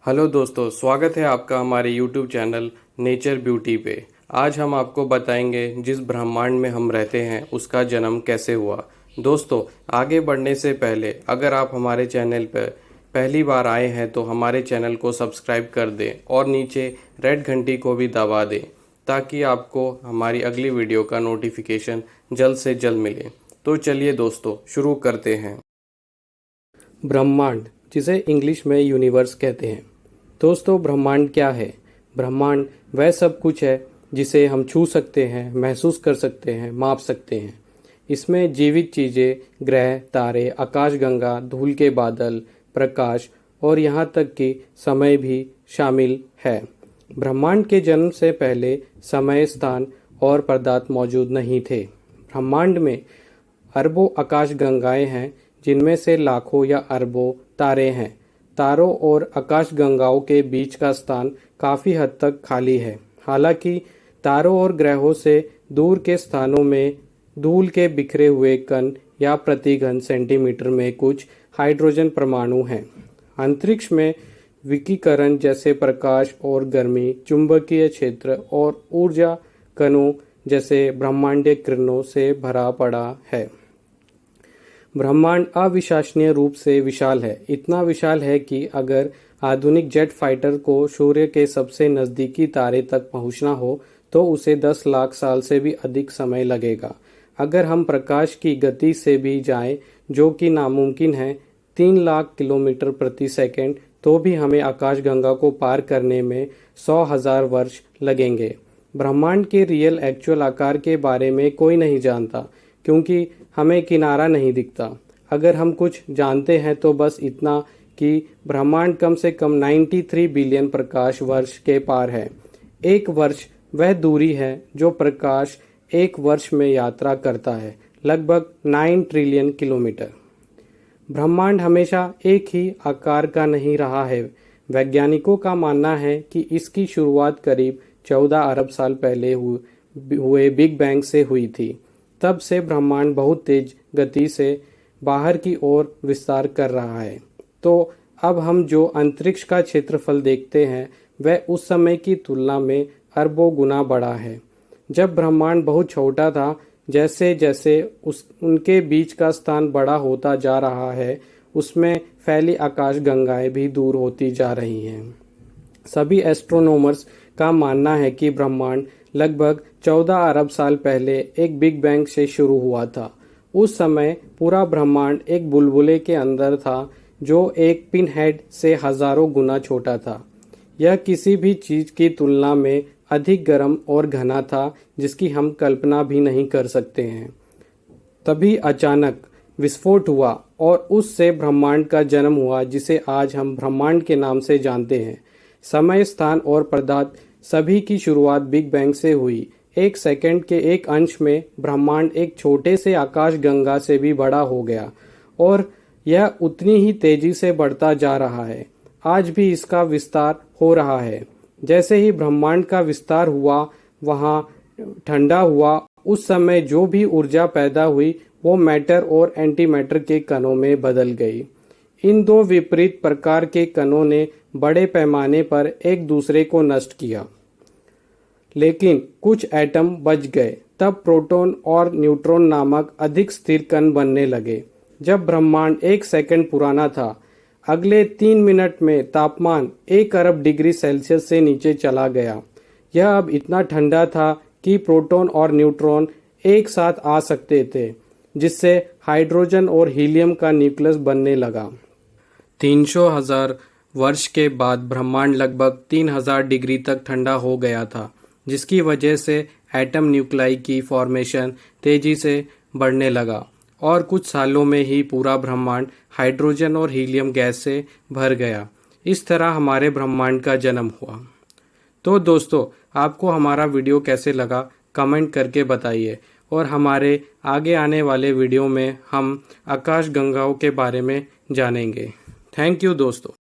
Hello दोस्तों, स्वागत है आपका हमारे YouTube चैनल नेचर ब्यूटी पे। आज हम आपको बताएंगे जिस ब्रह्मांड में हम रहते हैं उसका जन्म कैसे हुआ। दोस्तों, आगे बढ़ने से पहले अगर आप हमारे चैनल पर पहली बार आए हैं तो हमारे चैनल को सब्सक्राइब कर दें और नीचे रेड घंटी को भी दबा दें ताकि आपको हमारी अगली वीडियो का नोटिफिकेशन जल्द से जल्द मिले। तो चलिए दोस्तों, शुरू करते हैं। ब्रह्मांड, जिसे इंग्लिश में यूनिवर्स कहते हैं। दोस्तों, ब्रह्मांड क्या है? ब्रह्मांड वह सब कुछ है जिसे हम छू सकते हैं, महसूस कर सकते हैं, माप सकते हैं। इसमें जीवित चीज़ें, ग्रह, तारे, आकाशगंगा, धूल के बादल, प्रकाश और यहाँ तक कि समय भी शामिल है। ब्रह्मांड के जन्म से पहले समय, स्थान और पदार्थ मौजूद नहीं थे। ब्रह्मांड में अरबों आकाशगंगाएं हैं, जिनमें से लाखों या अरबों तारे हैं। तारों और आकाशगंगाओं के बीच का स्थान काफ़ी हद तक खाली है। हालांकि तारों और ग्रहों से दूर के स्थानों में धूल के बिखरे हुए कण या प्रति घन सेंटीमीटर में कुछ हाइड्रोजन परमाणु हैं। अंतरिक्ष में विकिरण जैसे प्रकाश और गर्मी, चुंबकीय क्षेत्र और ऊर्जा कणों जैसे ब्रह्मांडीय किरणों से भरा पड़ा है। ब्रह्मांड अविश्वसनीय रूप से विशाल है। इतना विशाल है कि अगर आधुनिक जेट फाइटर को सूर्य के सबसे नज़दीकी तारे तक पहुंचना हो तो उसे 10 लाख साल से भी अधिक समय लगेगा। अगर हम प्रकाश की गति से भी जाएं, जो कि नामुमकिन है, 3 लाख किलोमीटर प्रति सेकंड, तो भी हमें आकाशगंगा को पार करने में 100,000 वर्ष लगेंगे। ब्रह्मांड के रियल एक्चुअल आकार के बारे में कोई नहीं जानता, क्योंकि हमें किनारा नहीं दिखता। अगर हम कुछ जानते हैं तो बस इतना कि ब्रह्मांड कम से कम 93 बिलियन प्रकाश वर्ष के पार है। एक वर्ष वह दूरी है जो प्रकाश एक वर्ष में यात्रा करता है, लगभग 9 ट्रिलियन किलोमीटर। ब्रह्मांड हमेशा एक ही आकार का नहीं रहा है। वैज्ञानिकों का मानना है कि इसकी शुरुआत करीब 14 अरब साल पहले हुए बिग बैंग से हुई थी। तब से ब्रह्मांड बहुत तेज गति से बाहर की ओर विस्तार कर रहा है। तो अब हम जो अंतरिक्ष का क्षेत्रफल देखते हैं वह उस समय की तुलना में अरबों गुना बड़ा है। जब ब्रह्मांड बहुत छोटा था, जैसे जैसे उनके बीच का स्थान बड़ा होता जा रहा है, उसमें फैली आकाशगंगाएं भी दूर होती जा रही हैं। सभी एस्ट्रोनॉमर्स का मानना है कि ब्रह्मांड लगभग 14 अरब साल पहले एक बिग बैंग से शुरू हुआ था। उस समय पूरा ब्रह्मांड एक बुलबुले के अंदर था, जो एक पिन हेड से हजारों गुना छोटा था। यह किसी भी चीज की तुलना में अधिक गर्म और घना था, जिसकी हम कल्पना भी नहीं कर सकते हैं। तभी अचानक विस्फोट हुआ और उससे ब्रह्मांड का जन्म हुआ, जिसे आज हम ब्रह्मांड के नाम से जानते हैं। समय, स्थान और पदार्थ सभी की शुरुआत बिग बैंग से हुई। एक सेकंड के एक अंश में ब्रह्मांड एक छोटे से आकाशगंगा से भी बड़ा हो गया और यह उतनी ही तेजी से बढ़ता जा रहा है। आज भी इसका विस्तार हो रहा है। जैसे ही ब्रह्मांड का विस्तार हुआ, वहाँ ठंडा हुआ। उस समय जो भी ऊर्जा पैदा हुई वो मैटर और एंटी मैटर के कणों में बदल गई। इन दो विपरीत प्रकार के कणों ने बड़े पैमाने पर एक दूसरे को नष्ट किया, लेकिन कुछ एटम बच गए। तब प्रोटॉन और न्यूट्रॉन नामक अधिक स्थिर कण बनने लगे। जब ब्रह्मांड 1 सेकंड पुराना था, अगले 3 मिनट में तापमान 1 अरब डिग्री सेल्सियस से नीचे चला गया। यह अब इतना ठंडा था कि प्रोटॉन और न्यूट्रॉन एक साथ आ सकते थे, जिससे हाइड्रोजन और हीलियम का न्यूक्लियस बनने लगा। 300,000 वर्ष के बाद ब्रह्मांड लगभग 3000 डिग्री तक ठंडा हो गया था, जिसकी वजह से एटम न्यूक्लाई की फॉर्मेशन तेजी से बढ़ने लगा और कुछ सालों में ही पूरा ब्रह्मांड हाइड्रोजन और हीलियम गैस से भर गया। इस तरह हमारे ब्रह्मांड का जन्म हुआ। तो दोस्तों, आपको हमारा वीडियो कैसे लगा कमेंट करके बताइए और हमारे आगे आने वाले वीडियो में हम आकाशगंगाओं के बारे में जानेंगे। थैंक यू दोस्तों।